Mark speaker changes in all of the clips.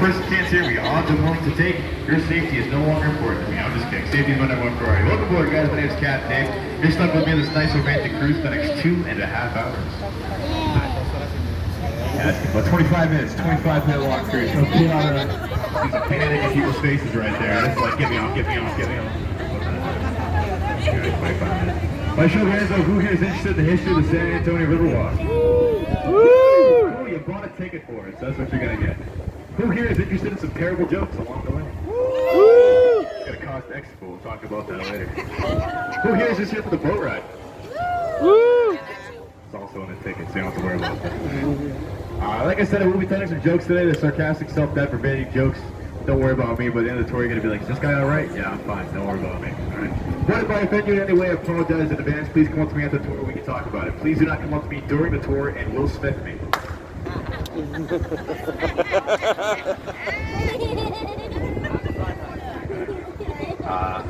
Speaker 1: person can't hear me. Odds I'm willing to take. Your safety is no longer important to me. I'm just kidding. Safety is my number one priority. Welcome aboard, guys. My name is Captain Dave. You're stuck with me on this nice romantic cruise for the next 2.5 hours. Yeah, about 25 minutes. 25-minute long cruise. So be on a panic in people's faces right there. It's like, get me off, get me off, get me off. 25 minutes. My show hands up, who here is interested in the history of the San Antonio Riverwalk? Woo! Oh, you bought a ticket for it, so that's what you're going to get. Who here is interested in some terrible jokes along the way? Woo! It's going to cost extra, we'll talk about that later. Who here is just here for the boat ride? Woo! It's also on the ticket, so you don't have to worry about that. Like I said, I will be telling some jokes today. They're sarcastic, self-deprecating jokes. Don't worry about me, but at the end of the tour, you're going to be like, is this guy all right? Yeah, I'm fine. Don't worry about me. All right. What if I offend you in any way? I apologize in advance. Please come up to me at the tour. We can talk about it. Please do not come up to me during the tour and Will Smith me. And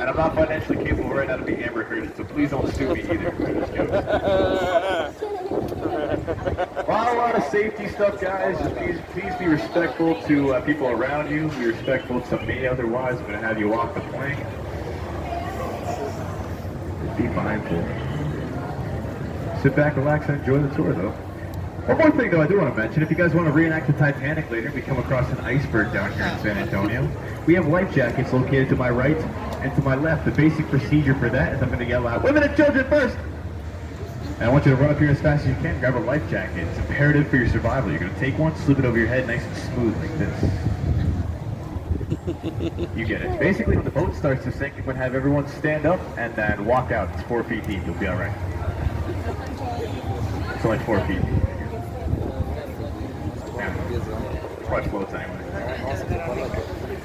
Speaker 1: I'm not financially capable right now to be Amber Heard, so please don't sue me either for this joke. A lot of safety stuff, guys. Just please be respectful to people around you. Be respectful to me. Otherwise, I'm going to have you off the plane. Be mindful. Sit back, relax, and enjoy the tour, though. One more thing, though, I do want to mention. If you guys want to reenact the Titanic later, we come across an iceberg down here in San Antonio. We have life jackets located to my right and to my left. The basic procedure for that is I'm going to yell out, "Women and children first!" And I want you to run up here as fast as you can, grab a life jacket. It's imperative for your survival. You're going to take one, slip it over your head nice and smooth like this. You get it. Basically, when the boat starts to sink, you're going to have everyone stand up and then walk out. It's 4 feet deep. You'll be all right. It's only 4 feet deep. Quite floats anyway.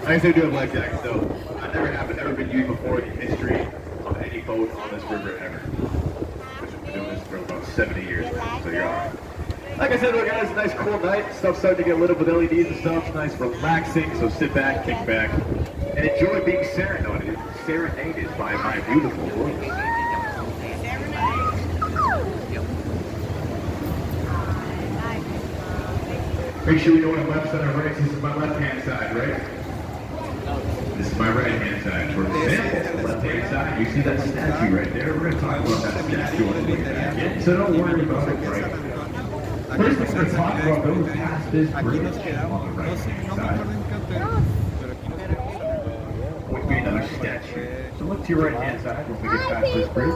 Speaker 1: I guess I do have life jackets, though. I've never been used before in the history of any boat on this river ever. Which I've been doing this for about 70 years now, so you're all right. Like I said, look, guys, it's a nice cool night. Stuff's starting to get lit up with LEDs and stuff. It's nice, relaxing. So sit back, kick back, and enjoy being serenaded by my beautiful voice. Make sure we know what our left side and right. This is my left-hand side, right? This is my right-hand side. For example, left-hand side, you see that statue right there? We're going to talk about that statue on the way back. So don't worry about it, right? First, we're going to talk about those past this bridge on the right-hand side. Would be another statue. So look to your right-hand side when we get past this bridge.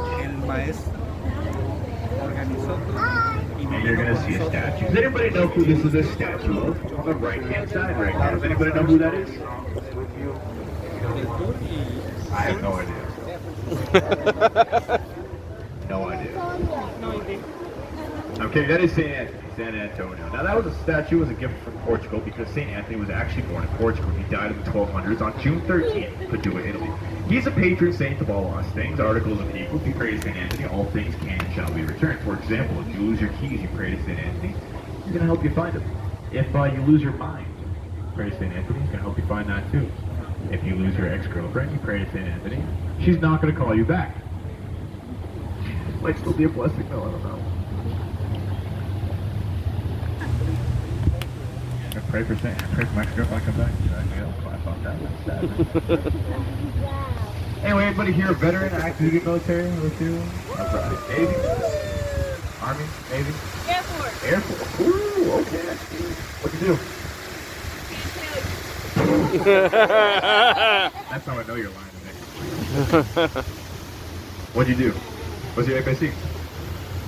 Speaker 1: And you're going to see a statue. Does anybody know who this is a statue of? On the right-hand side right now. Does anybody know who that is? I have no idea. No idea. Okay, that is San Antonio. Now that was a statue, was a gift from Portugal because St. Anthony was actually born in Portugal. He died in the 1200s on June 13th, Padua, Italy. He's a patron saint of all lost things, articles of people. If you pray to St. Anthony, all things can and shall be returned. For example, if you lose your keys, you pray to St. Anthony, he's going to help you find them. If you lose your mind, pray to St. Anthony, he's going to help you find that too. If you lose your ex-girlfriend, you pray to St. Anthony, she's not going to call you back. Might still be a blessing though, I don't know. Pray for my ex-girlfriend come back. I thought that was sad. Anyway, anybody here a veteran, active duty military or two? Navy? Army? Navy?
Speaker 2: Air Force.
Speaker 1: Air Force. Ooh, okay. What'd you do? That's how I know you're lying to me. What'd you do? What's your FAC?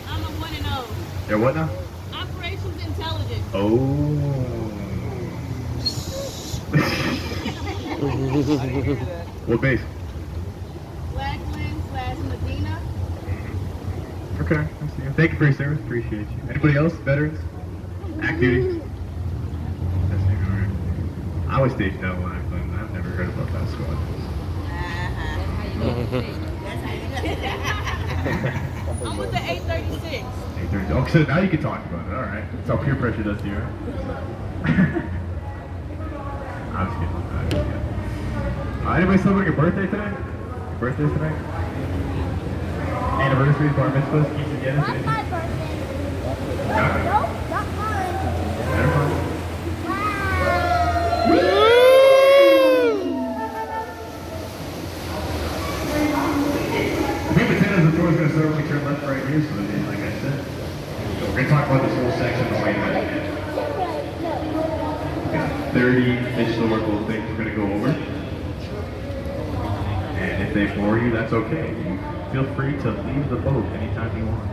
Speaker 2: I'm a 1-0.
Speaker 1: You're what now?
Speaker 2: Operations Intelligence.
Speaker 1: Oh. What base?
Speaker 2: Flagland/Medina.
Speaker 1: Okay, I see you. Thank you for your service. Appreciate you. Anybody else? Veterans? Active duty? I was stationed out live, but I've never heard about that squad.
Speaker 2: I'm with the 836.
Speaker 1: 830. Oh, so now you can talk about it. All right. That's how peer pressure does to you, right? I'm just kidding. Anybody celebrating your birthday today? Your birthday's tonight? Anniversaries, bar mitzvahs, quinceañeras,
Speaker 3: Not
Speaker 1: anything?
Speaker 3: my birthday.
Speaker 1: Got it.
Speaker 3: Nope, not mine.
Speaker 1: Never mind.
Speaker 3: Wow.
Speaker 1: The main potatoes, the door's going to start when we turn left right here, so then, like I said, we're going to talk about this whole section the way that it is. 30 historical things we're going to go over. And if they bore you, that's okay. You feel free to leave the boat anytime you want.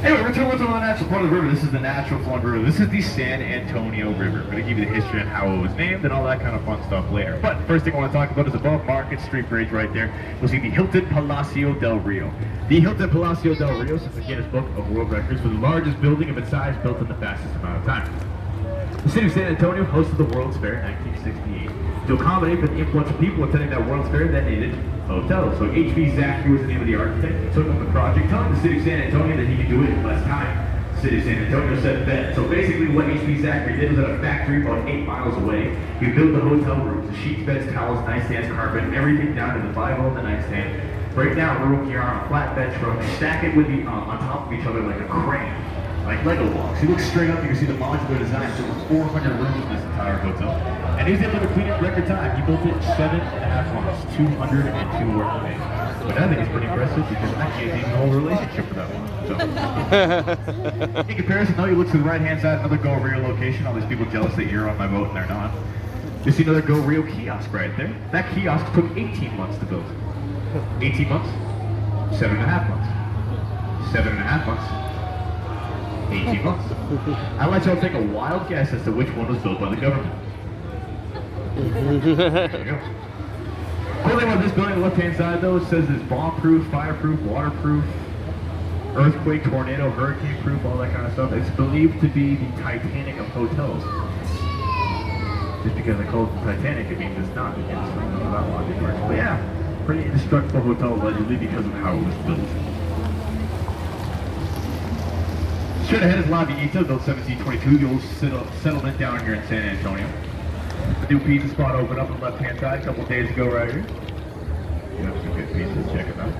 Speaker 1: Anyway, we're talking about the natural part of the river. This is the natural flowing river. This is the San Antonio River. I'm going to give you the history and how it was named and all that kind of fun stuff later. But first thing I want to talk about is above Market Street Bridge right there. You'll see the Hilton Palacio del Rio. The Hilton Palacio del Rio is the Guinness Book of World Records for the largest building of its size built in the fastest amount of time. The city of San Antonio hosted the World's Fair in 1968. To accommodate for the influx of people attending that World's Fair, that needed hotels. So H.B. Zachary was the name of the architect. He took up the project, telling the city of San Antonio that he could do it in less time. The city of San Antonio said bet. So basically what H.B. Zachary did was at a factory about 8 miles away. He built the hotel rooms, the sheets, beds, towels, nightstands, carpet, everything down to the Bible and the nightstand. Break down a room here on a flatbed truck, stack it with the on top of each other like a crane. Like Lego blocks. You look straight up, you can see the modular design. So there were 400 rooms in this entire hotel. And he was able to complete it in record time. He built it in 7.5 months, 202 working days. But I think it's pretty impressive because I can't even hold a relationship for that one. So. In comparison, though, you look to the right-hand side, another Go Rio location. All these people jealous that you're on my boat and they're not. You see another Go Rio kiosk right there. That kiosk took 18 months to build. 18 months, 7.5 months, 7.5 months. 18 months. I'd like y'all to take a wild guess as to which one was built by the government. There you go. Cool thing about this building on the left-hand side, though, it says it's bomb-proof, fire-proof, waterproof, earthquake, tornado, hurricane-proof, all that kind of stuff. It's believed to be the Titanic of hotels. Just because I call it the Titanic, it means it's not. It's not that logic works. But yeah, pretty indestructible hotel allegedly because of how it was built. Straight ahead is La Villita, built 1722. The old settlement down here in San Antonio. The new pizza spot opened up on the left-hand side a couple of days ago right here. You have some good pizzas, check it out.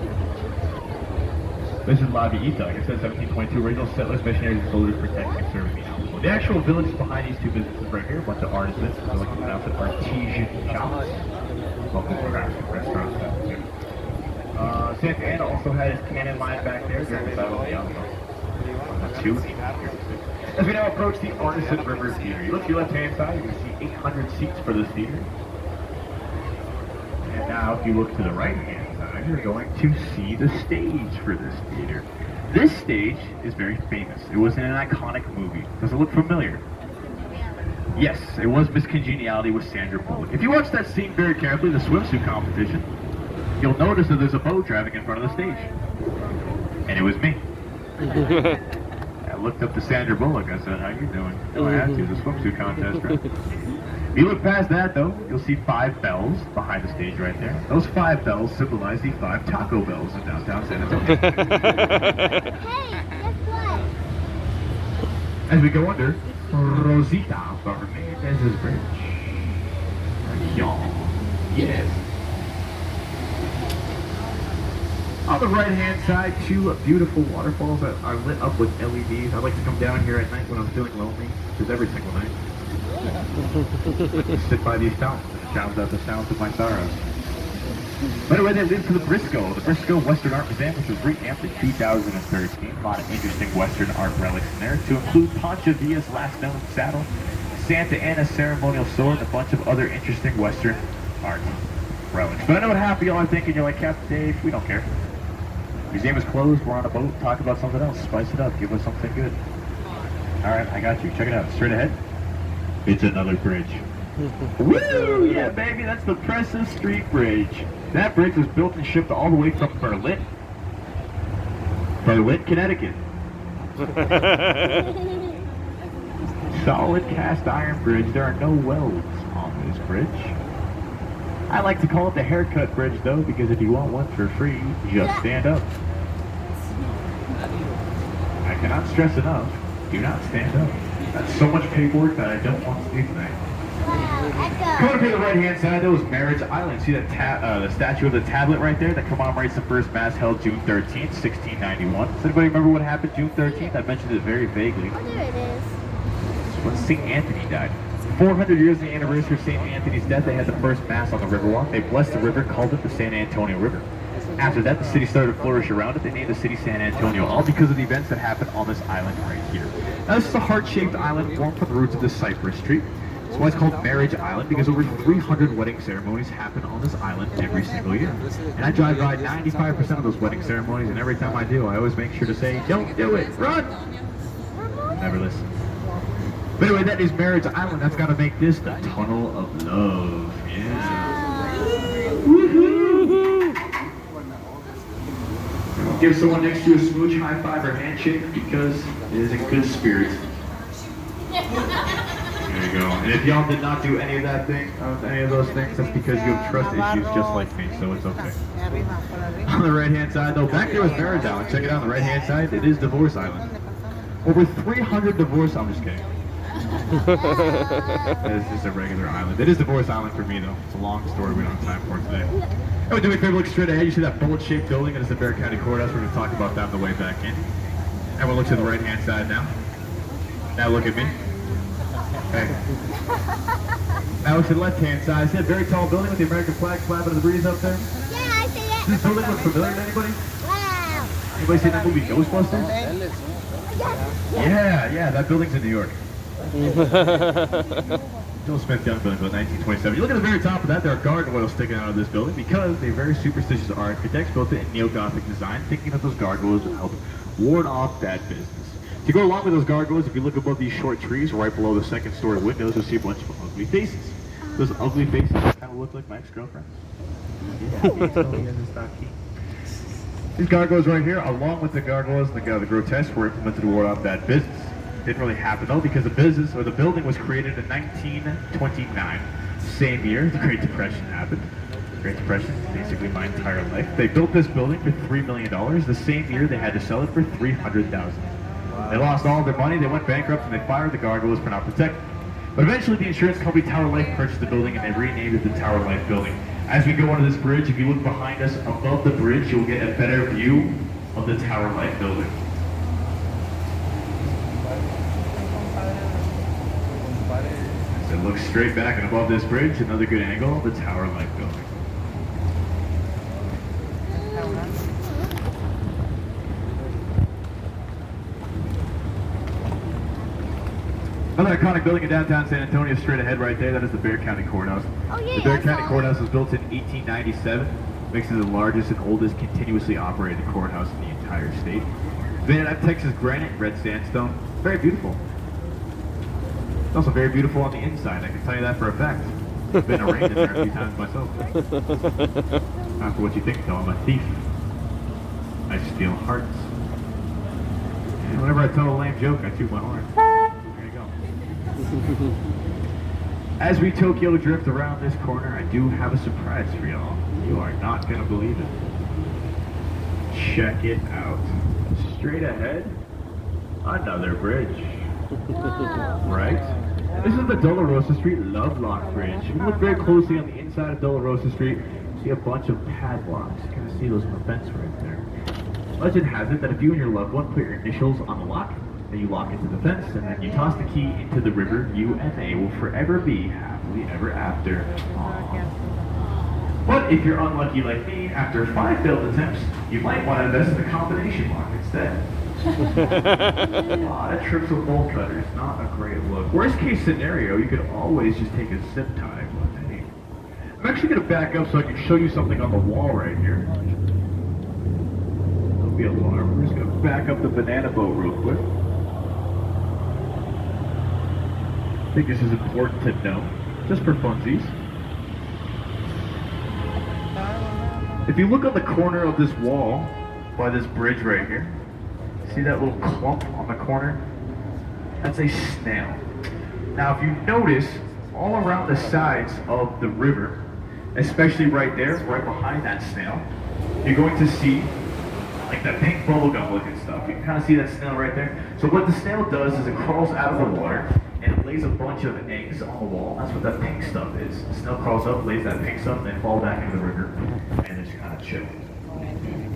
Speaker 1: This is La Villita, like I said, 1722. Original settlers, missionaries, and soldiers protecting and serving the outlaws. The actual village is behind these two businesses right here. A bunch of artisans, so like to pronounce it, artesian shops. Local crafts, restaurants, that too. Santa Ana also had his cannon line back there during the Battle of the Alamo. As we now approach the Artisan River Theater, you look to your left-hand side, you can see 800 seats for this theater. And now, if you look to the right-hand side, you're going to see the stage for this theater. This stage is very famous. It was in an iconic movie. Does it look familiar? Yes, it was Miss Congeniality with Sandra Bullock. If you watch that scene very carefully, the swimsuit competition, you'll notice that there's a boat driving in front of the stage. And it was me. I looked up to Sandra Bullock. I said, how you doing? Oh, I had to. The swimsuit contest, right? If you look past that, though, you'll see 5 bells behind the stage right there. Those 5 bells symbolize the 5 Taco Bells in downtown San Antonio.
Speaker 3: Hey, guess what?
Speaker 1: As we go under Rosita Hernandez's Bridge. Yes. On the right-hand side, 2 beautiful waterfalls that are lit up with LEDs. I like to come down here at night when I'm feeling lonely, which is every single night. Sit by these fountains and shout out the sounds of my sorrows. By the way, they lead to the Briscoe Western Art Museum, which was revamped in 2013. A lot of interesting Western art relics in there, to include Pancho Villa's last known saddle, Santa Ana ceremonial sword, and a bunch of other interesting Western art relics. But I know what half of y'all are thinking. You're like, Captain Dave, we don't care. Museum is closed, we're on a boat, talk about something else, spice it up, give us something good. Alright, I got you, check it out, straight ahead. It's another bridge. Woo! Yeah, baby, that's the Presses Street Bridge. That bridge was built and shipped all the way from Berlin, Connecticut. Solid cast iron bridge, there are no welds on this bridge. I like to call it the haircut bridge, though, because if you want one for free, just stand up. I cannot stress enough, do not stand up. That's so much paperwork that I don't want to do tonight.
Speaker 3: Wow,
Speaker 1: Going to the right-hand side, that was Marriage Island. See that the statue of the tablet right there that commemorates the first mass held June 13th, 1691. Does anybody remember what happened June 13th? I mentioned it very vaguely.
Speaker 3: Oh, there it is.
Speaker 1: when St. Anthony died. 400 years of the anniversary of St. Anthony's death, they had the first mass on the Riverwalk. They blessed the river, called it the San Antonio River. After that, the city started to flourish around it. They named the city San Antonio, all because of the events that happened on this island right here. Now, this is a heart-shaped island formed from the roots of the cypress tree. That's why it's called Marriage Island, because over 300 wedding ceremonies happen on this island every single year. And I drive by 95% of those wedding ceremonies, and every time I do, I always make sure to say, "Don't do it, run!" Never listen. But anyway, that is Marriage Island. That's got to make this the Tunnel of Love. Yeah. Woohoo! Give someone next to you a smooch, high five, or handshake because it is in good spirits. There you go. And if y'all did not do any of that thing, any of those things, that's because you have trust issues just like me, so it's okay. On the right-hand side, though, back there was Marriage Island. Check it out on the right-hand side. It is Divorce Island. Over 300 divorce. I'm just kidding. It's just a regular island. It is Divorce Island for me, though. It's a long story we don't have time for today. Anyway, do me a favor, look straight ahead. You see that bullet-shaped building? It is the Bexar County Courthouse. We're going to talk about that on the way back in. And we'll look to the right-hand side now. Now look at me. Hey. Now look to the left-hand side. See that very tall building with the American flag flapping in the breeze up there?
Speaker 3: Yeah, I see it.
Speaker 1: Does this building look familiar to anybody?
Speaker 3: Wow.
Speaker 1: Anybody seen that movie Ghostbusters? Yeah, that building's in New York. Joel Smith Young building built in 1927. You look at the very top of that, there are gargoyles sticking out of this building because the very superstitious architects built it in neo-Gothic design, thinking that those gargoyles would help ward off bad business. To go along with those gargoyles, if you look above these short trees right below the second-story windows, you'll see a bunch of ugly faces. Those ugly faces kind of look like my ex-girlfriend. These gargoyles right here, along with the gargoyles and the grotesques, were implemented to ward off bad business. Didn't really happen though, because the business or the building was created in 1929. Same year, the Great Depression happened. Great Depression, basically my entire life. They built this building for $3 million. The same year, they had to sell it for $300,000. They lost all their money, they went bankrupt, and they fired the gargoyles for not protecting. But eventually, the insurance company Tower Life purchased the building, and they renamed it the Tower Life Building. As we go under this bridge, if you look behind us above the bridge, you'll get a better view of the Tower Life Building. So look straight back and above this bridge, another good angle, the Tower Life Building. Another iconic building in downtown San Antonio, straight ahead right there, that is the Bexar County Courthouse.
Speaker 3: Oh, yeah,
Speaker 1: the Bexar County Courthouse was built in 1897, makes it the largest and oldest continuously operated courthouse in the entire state. It's made out of Texas granite, red sandstone, very beautiful. It's also very beautiful on the inside, I can tell you that for a fact. I've been arraigned in there a few times myself. Not for what you think though, I'm a thief. I steal hearts. And whenever I tell a lame joke, I toot my horn. As we Tokyo drift around this corner, I do have a surprise for y'all. You are not gonna believe it. Check it out. Straight ahead, another bridge. Right? This is the Dolorosa Street Lovelock Bridge. If you look very closely on the inside of Dolorosa Street, you see a bunch of padlocks. You can see those on the fence right there. Legend has it that if you and your loved one put your initials on the lock, then you lock into the fence, and then you toss the key into the river, you and they will forever be happily ever after. Aww. But if you're unlucky like me, after 5 failed attempts, you might want to invest in the combination lock instead. That trips with bolt cutters, not a great look. Worst case scenario, you could always just take a zip tie, but hey. I'm actually going to back up so I can show you something on the wall right here. Don't be alarmed. We're just going to back up the banana boat real quick. I think this is important to know, just for funsies. If you look on the corner of this wall, by this bridge right here, see that little clump on the corner? That's a snail. Now if you notice, all around the sides of the river, especially right there, right behind that snail, you're going to see like that pink bubblegum looking stuff. You can kind of see that snail right there. So what the snail does is it crawls out of the water, and it lays a bunch of eggs on the wall. That's what that pink stuff is. The snail crawls up, lays that pink stuff, and then falls back into the river, and it's kind of chill.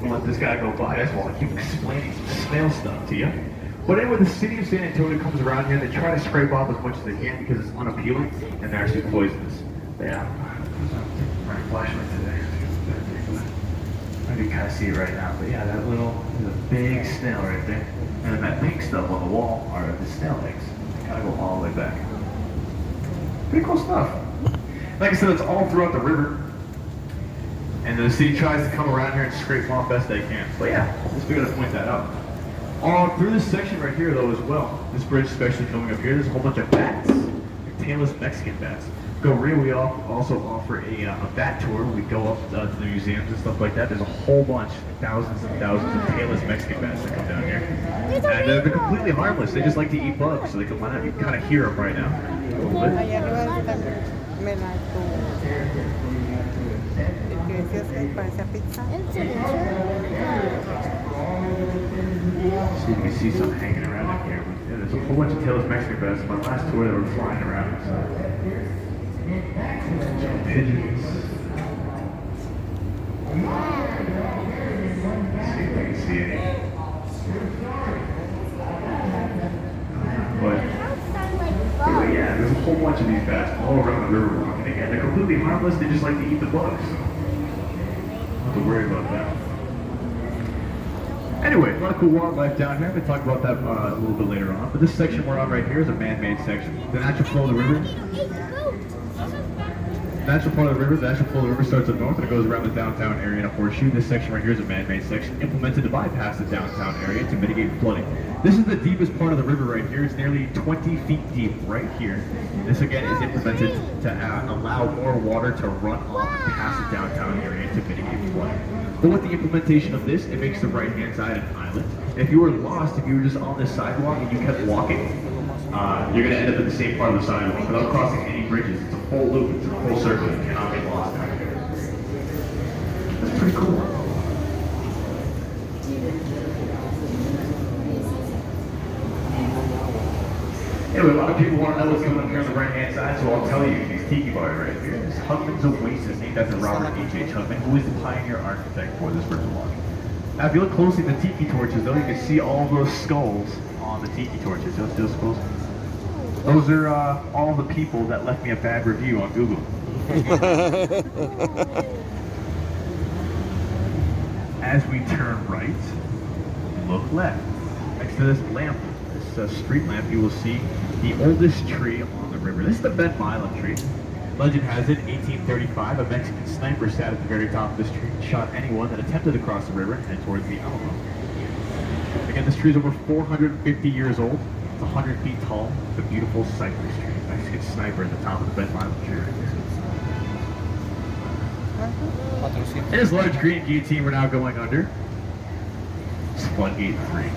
Speaker 1: We'll let this guy go by. That's why I keep explaining some snail stuff to you. But anyway, the city of San Antonio comes around here and they try to scrape off as much as they can because it's unappealing and they're actually poisonous. Yeah, my flashlight today. I can kind of see it right now, but yeah, that little, there's a big snail right there. And then that pink stuff on the wall are the snail eggs. They kind of go all the way back. Pretty cool stuff. Like I said, it's all throughout the river. And the city tries to come around here and scrape them off best they can. But yeah, just figured to point that out. Through this section right here though as well, this bridge especially coming up here, there's a whole bunch of bats. Tailless Mexican bats. Go real, we also offer a bat tour. We go up to the museums and stuff like that. There's a whole bunch, thousands and thousands of tailless Mexican bats that come down here. And they're completely harmless. They just like to eat bugs, so they can you can kind of hear them right now. A little bit.
Speaker 4: Allá arriba me la el que decías que parecía pizza.
Speaker 1: So you can see some hanging around in here. Yeah, there's a whole bunch of tailless Mexican bats. My last tour they were flying around. So. Pigeons. Let's see if I can see any. But yeah, there's a whole bunch of these bats all around the Riverwalk. And again, they're completely harmless. They just like to eat the bugs. Don't have to worry about that. Anyway, a lot of cool wildlife down here. I'm going to talk about that a little bit later on. But this section we're on right here is a man-made section. The natural flow of the river. The natural flow of the river starts up north and it goes around the downtown area in a horseshoe. This section right here is a man-made section implemented to bypass the downtown area to mitigate flooding. This is the deepest part of the river right here. It's nearly 20 feet deep right here. This again is implemented to allow more water to run off past the downtown area to mitigate flooding. But with the implementation of this, it makes the right-hand side an island. If you were lost, if you were just on this sidewalk and you kept walking, you're going to end up at the same part of the sidewalk without crossing any bridges. It's a full loop, it's a full circle. You cannot get lost out here. That's pretty cool. Anyway, a lot of people want to know what's coming up here on the right-hand side, so I'll tell you. These tiki bars right here. This Hugman's Oasis, named after Robert H.H. Hugman, who is the pioneer architect for this Riverwalk. Now, if you look closely at the tiki torches, though, you can see all those skulls on the tiki torches. Those skulls. Those are all the people that left me a bad review on Google. As we turn right, look left. Next to this lamp, this street lamp, you will see the oldest tree on the river. This is the Ben Milam tree. Legend has it, 1835, a Mexican sniper sat at the very top of this tree and shot anyone that attempted to cross the river and head towards the Alamo. Again, this tree is over 450 years old. It's 100 feet tall. It's a beautiful cypress tree. Mexican sniper at the top of the Ben Milam tree. And this large green guillotine we're now going under. It's floodgate 3.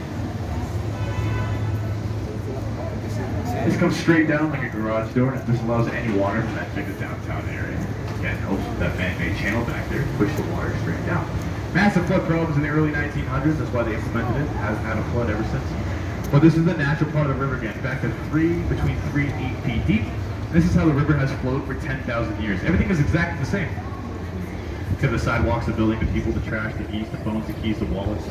Speaker 1: This comes straight down like a garage door, and this allows any water from entering the downtown area. Again, helps with that man-made channel back there to push the water straight down. Massive flood problems in the early 1900s, that's why they implemented it. It hasn't had a flood ever since. But this is the natural part of the river again, back to between 3 and 8 feet deep. This is how the river has flowed for 10,000 years. Everything is exactly the same. Except the sidewalks, the building, the people, the trash, the keys, the phones, the keys, the wallets.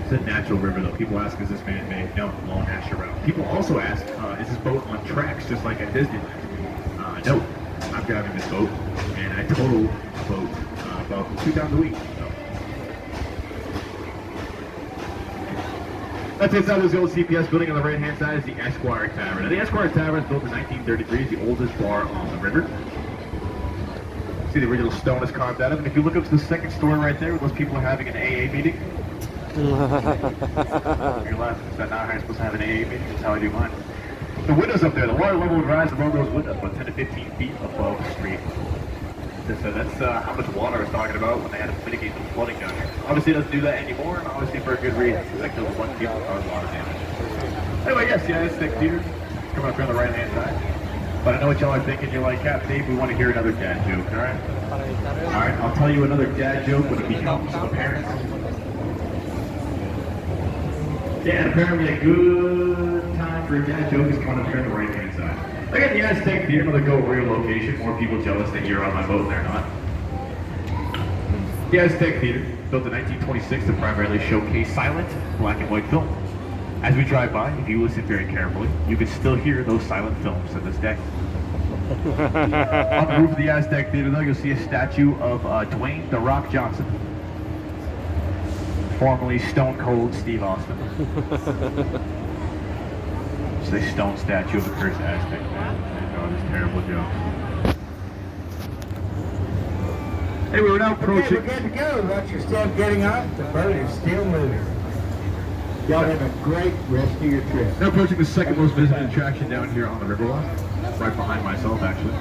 Speaker 1: It's a natural river though. People ask, is this man-made? No, all natural. People also ask, is this boat on tracks just like at Disneyland? No, I'm driving this boat, and I total a boat about 2 times a week. So. That's inside this old CPS building on the right-hand side is the Esquire Tavern. Now, the Esquire Tavern is built in 1933. It's the oldest bar on the river. See the original stone is carved out of it. And if you look up to the second story right there, those people are having an AA meeting. You're laughing. Is that not how you're supposed to have an AA meeting? That's how I do mine. The windows up there, the water level would rise above those windows, about 10 to 15 feet above the street. So that's how much water I was talking about when they had to mitigate the flooding down here. Obviously it doesn't do that anymore, and obviously for a good reason, because that kills a bunch of people and causes water damage. Anyway, yes, yeah, it's Nick Peter. It's coming up here on the right-hand side. But I know what y'all are thinking. You're like, Cap, Dave, we want to hear another dad joke, alright? Alright, I'll tell you another dad joke when it becomes apparent. Yeah, and apparently a good time for a dad joke is coming up here on the right-hand side. Again, the Aztec Theater, another go real location. More people jealous that you're on my boat and they're not. The Aztec Theater, built in 1926 to primarily showcase silent, black and white film. As we drive by, if you listen very carefully, you can still hear those silent films to this day. On the roof of the Aztec Theater, though, you'll see a statue of Dwayne "The Rock" Johnson, formerly Stone Cold Steve Austin. It's a stone statue of the cursed Aztec man. I know this terrible joke. Anyway, we're now approaching.
Speaker 5: Okay, we're good to go. But you're still getting up. The boat is still moving. Y'all have a great rest of your trip.
Speaker 1: Now approaching the second most visited attraction down here on the Riverwalk, right behind myself actually.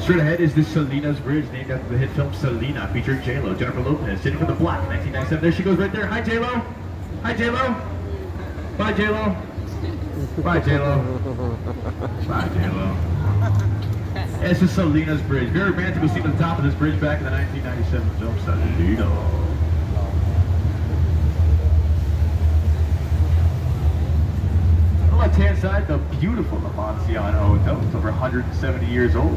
Speaker 1: Straight ahead is the Salinas Bridge, named after the hit film Selena, featuring J-Lo, Jennifer Lopez, Jennifer the Black, 1997. There she goes right there. Hi J-Lo! Hi J-Lo! Bye J-Lo! Bye J-Lo! Bye J-Lo! It's the Salinas Bridge. Very romantic. We'll see the top of this bridge back in the 1997 film Selena. Left-hand side, the beautiful Amontillado Hotel. It's over 170 years old.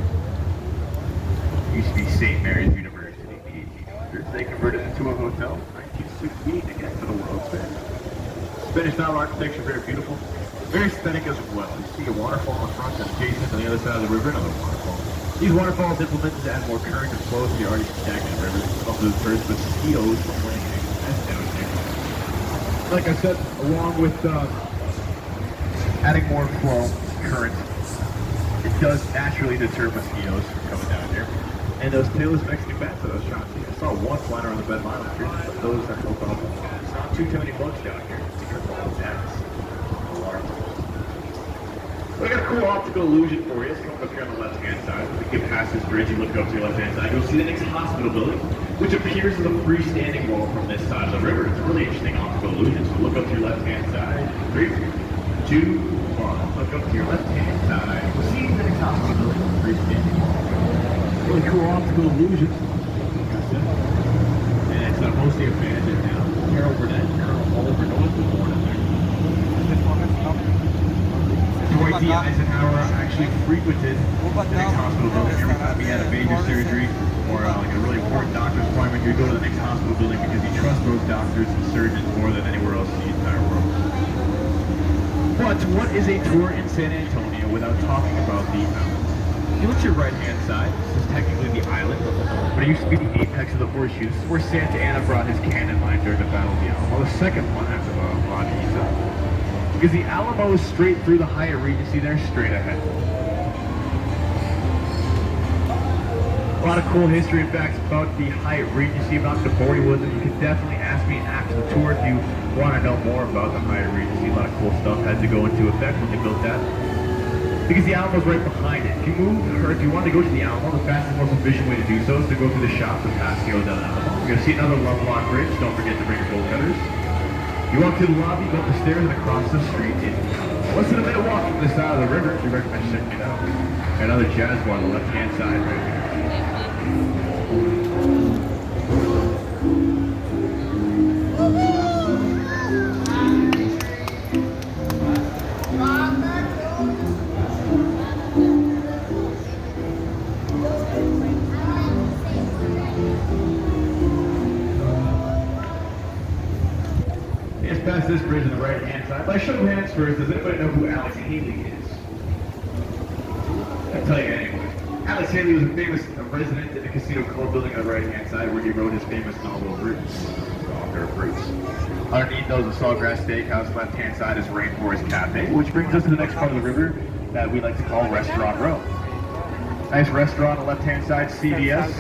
Speaker 1: It used to be St. Mary's University in the 1800s. They converted it into a hotel in 1968 again for the World's Fair. Spanish style architecture, very beautiful. Very aesthetic as well. You see a waterfall in front and adjacent on the other side of the river, another waterfall. These waterfalls implemented to add more current and flow to the already stagnant river. Up to the first with mosquitoes from raining. That's down here. Like I said, along with adding more flow, current, it does naturally deter mosquitoes from coming down here. And those tailless Mexican bats that I was trying to see, I saw one flying around the bed line up here, but those are no problem. It's not too many bugs down here. It's because of all the bats. Alarm. So I got a cool optical illusion for you. It's coming up here on the left-hand side. If you get past this bridge, you look up to your left-hand side, you'll see the next hospital building, which appears as a freestanding wall from this side of the river. It's a really interesting optical illusion. So look up to your left-hand side. 3, 2, 1. Look up to your left-hand side. You'll see the next hospital building, freestanding wall. Really cool optical illusion. And it's mostly abandoned now. Carol Burnett and Colonel Oliver North was born in there. Dwight D. Eisenhower actually frequented the next hospital building every time he had a major surgery or like a really important doctor's appointment. He'd go to the next hospital building because he trusts those doctors and surgeons more than anywhere else in the entire world. But what is a tour in San Antonio without talking about the mountains? You look to your right-hand side. This is technically the island, but it used to be the apex of the horseshoes. This is where Santa Anna brought his cannon line during the Battle of the Alamo, the second one after Von Isa. Because the Alamo is straight through the Hyatt Regency there, straight ahead. A lot of cool history and facts about the Hyatt Regency. I'm not going to bore you with it. You can definitely ask me after the tour if you want to know more about the Hyatt Regency. A lot of cool stuff had to go into effect when they built that. Because the Alamo's right behind it. If you move, or if you want to go to the Alamo, the fastest, most efficient way to do so is to go through the shops and patios down the Alamo. You're going to see another Lovelock Bridge. Don't forget to bring your bolt cutters. You walk to the lobby, go up the stairs, and across the street. Less than a minute walk from the side of the river. We recommend checking it out. Another Jaguar on the left-hand side right here. Past this bridge on the right-hand side. By show of hands first, does anybody know who Alex Haley is? I'll tell you anyway. Alex Haley was a famous resident in the Casino Club building on the right-hand side where he wrote his famous novel Roots. Underneath those is Sawgrass Steakhouse. Left-hand side is Rainforest Cafe, which brings us to the next part of the river that we like to call Restaurant Row. Nice restaurant on the left-hand side, CVS.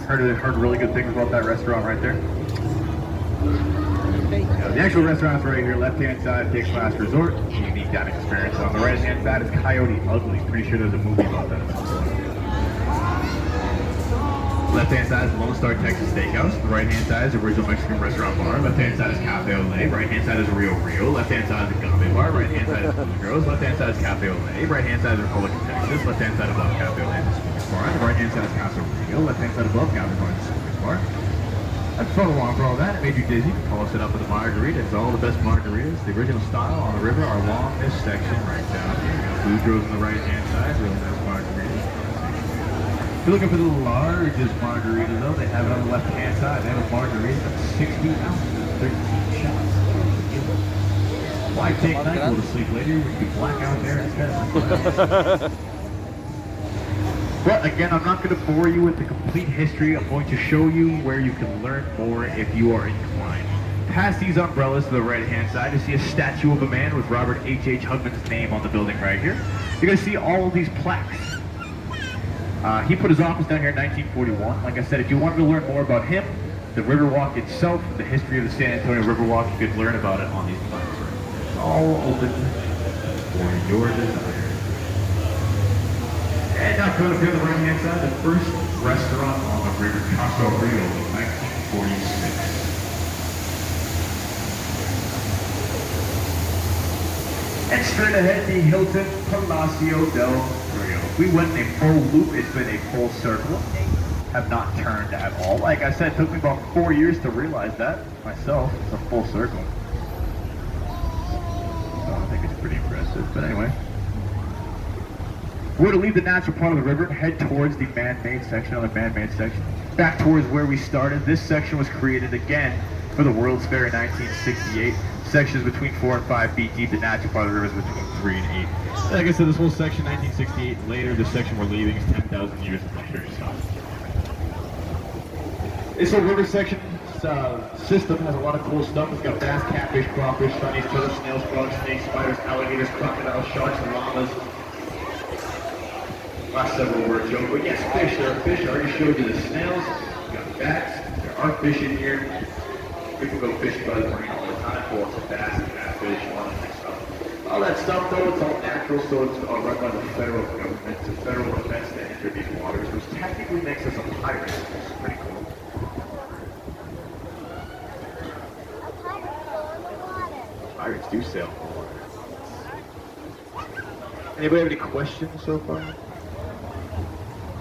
Speaker 1: Heard really good things about that restaurant right there. The actual restaurant's right here, left-hand side, Dick's Last Resort, unique dining experience. On the right-hand side is Coyote Ugly. Pretty sure there's a movie about that. Left-hand side is Lone Star Texas Steakhouse. The right-hand side is Original Mexican Restaurant Bar. Left-hand side is Cafe Olé. Right-hand side is Rio Rio. Left-hand side is the Gummy Bar. Right-hand side is Blue Girls. Left-hand side is Cafe Olé. Right-hand side is Republic of Texas. Left-hand side above Cafe Olé is the Swingers Bar. The right-hand side is Casa Rio. Left-hand side above Cafe Bar is the Swingers Bar. I've fun along for all that. It made you dizzy. Polish it up with a margarita. It's all the best margaritas. The original style on the river are along this section right down here. You got Blue Girls on the right-hand side. Really nice margaritas. If you're looking for the largest margarita, though, they have it on the left-hand side. They have a margarita that's 60 ounces, 13 shots. Why take NyQuil to sleep later when you can black out there instead? But again, I'm not going to bore you with the complete history. I'm going to show you where you can learn more if you are inclined. Past these umbrellas to the right-hand side, you see a statue of a man with Robert H.H. Hugman's name on the building right here. You're going to see all of these plaques. He put his office down here in 1941. Like I said, if you wanted to learn more about him, the Riverwalk itself, the history of the San Antonio Riverwalk, you could learn about it on these plaques. It's all open for your desire. And now coming up here on the right-hand side, the first restaurant on the river, Casa Rio, in 1946. And straight ahead, the Hilton Palacio del Rio. We went in a full loop. It's been a full circle. Have not turned at all. Like I said, it took me about 4 years to realize that myself. It's a full circle. So I think it's pretty impressive. But anyway. We're going to leave the natural part of the river and head towards the man-made section, back towards where we started. This section was created again for the World's Fair in 1968. Sections between 4 and 5 feet deep. The natural part of the river is between 3 and 8. Like I said, this whole section, 1968. Later, this section we're leaving is 10,000 years later. This whole river section system has a lot of cool stuff. It's got bass, catfish, crawfish, sunnies, turtles, snails, frogs, snakes, spiders, alligators, crocodiles, sharks, and llamas. Last several were a joke, but yes, fish. There are fish. I already showed you the snails. We got bats. There are fish in here. People go fishing by the marina all the time for lots of bass and catfish and all that nice stuff. All that stuff, though, it's all natural, so it's run by the federal government. It's a federal offense to enter these waters, which technically makes us a pirate, which is pretty cool. Pirates do sail in the water. Anybody have any questions so far?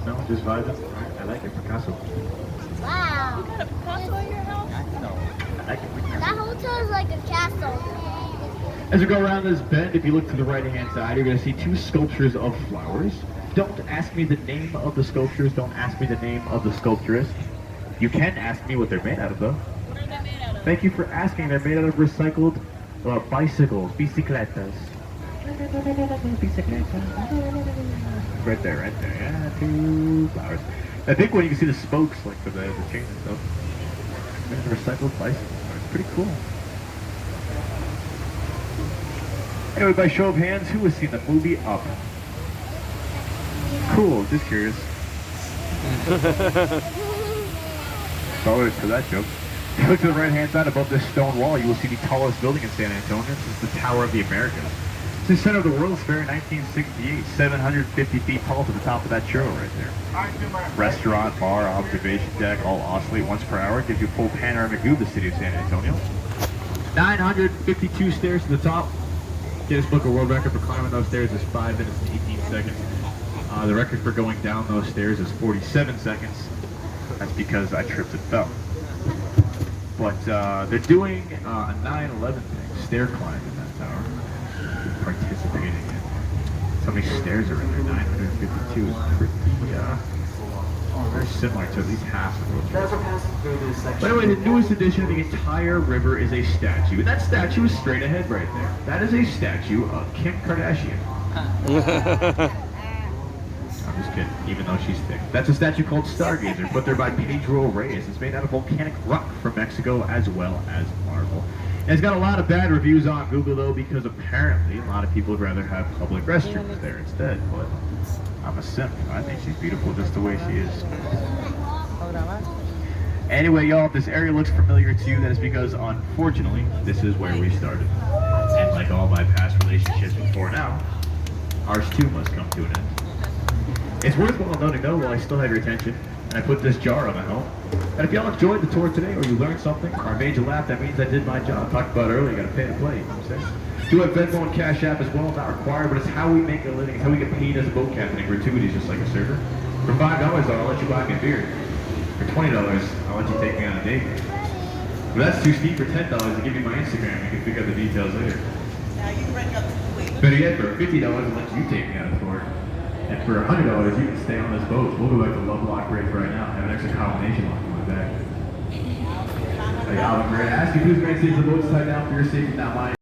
Speaker 1: No, just vibing. I like it, Picasso.
Speaker 3: Wow.
Speaker 2: You got a Picasso in your house?
Speaker 1: I like it, Picasso.
Speaker 3: That hotel is like a castle.
Speaker 1: As we go around this bend, if you look to the right-hand side, you're going to see 2 sculptures of flowers. Don't ask me the name of the sculptures. Don't ask me the name of the sculpturist. You can ask me what they're made out of, though.
Speaker 2: What are they made out of?
Speaker 1: Thank you for asking. They're made out of recycled bicycles, bicicletas. Right there, yeah, 2 flowers. I think when you can see the spokes, like for the chains and stuff. Recycled bicycles. It's pretty cool. Anyway, by show of hands, who has seen the movie Up? Cool, just curious. Sorry for that joke. If you look to the right-hand side above this stone wall, you will see the tallest building in San Antonio. This is the Tower of the Americas. It's the center of the World's Fair in 1968, 750 feet tall to the top of that churro right there. Restaurant, bar, observation deck, all oscillate once per hour. Gives you a full panoramic view of the city of San Antonio. 952 stairs to the top. Guinness Book of World Record for climbing those stairs is 5 minutes and 18 seconds. The record for going down those stairs is 47 seconds. That's because I tripped and fell. But they're doing a 9/11 thing, stair climb in that tower. Participating in. So many stairs are in there. 952 is pretty, very similar to at least half of those. By the way, the newest addition of the entire river is a statue. And that statue is straight ahead right there. That is a statue of Kim Kardashian. I'm just kidding, even though she's thick. That's a statue called Stargazer, put there by Pedro Reyes. It's made out of volcanic rock from Mexico as well as marble. And it's got a lot of bad reviews on Google, though, because apparently a lot of people would rather have public restrooms there instead. But I'm a simp. I think she's beautiful just the way she is. Anyway, y'all, if this area looks familiar to you, that is because, unfortunately, this is where we started. And like all my past relationships before now, ours too must come to an end. It's worthwhile noting, though, while I still have your attention, and I put this jar on my home. And if y'all enjoyed the tour today, or you learned something, or I made you laugh, that means I did my job. Talked about earlier, you gotta pay to play, you know what I'm saying? Do have Venmo and Cash App as well, not required, but it's how we make a living. It's how we get paid as a boat captain in gratuities, just like a server. For $5, though, I'll let you buy me a beer. For $20, I'll let you take me on a date. But that's too steep. For $10, I'll give you my Instagram. You can figure out the details later.
Speaker 2: Now you bring up the weight.
Speaker 1: Better yet, for $50, I'll let you take me on a tour. And for $100, you can stay on this boat. We'll go back to Love Lock Break right now. Have an extra combination lock on my back. Like Alan Gray, ask you who's going to save the boat's tied down for your safety, not mine.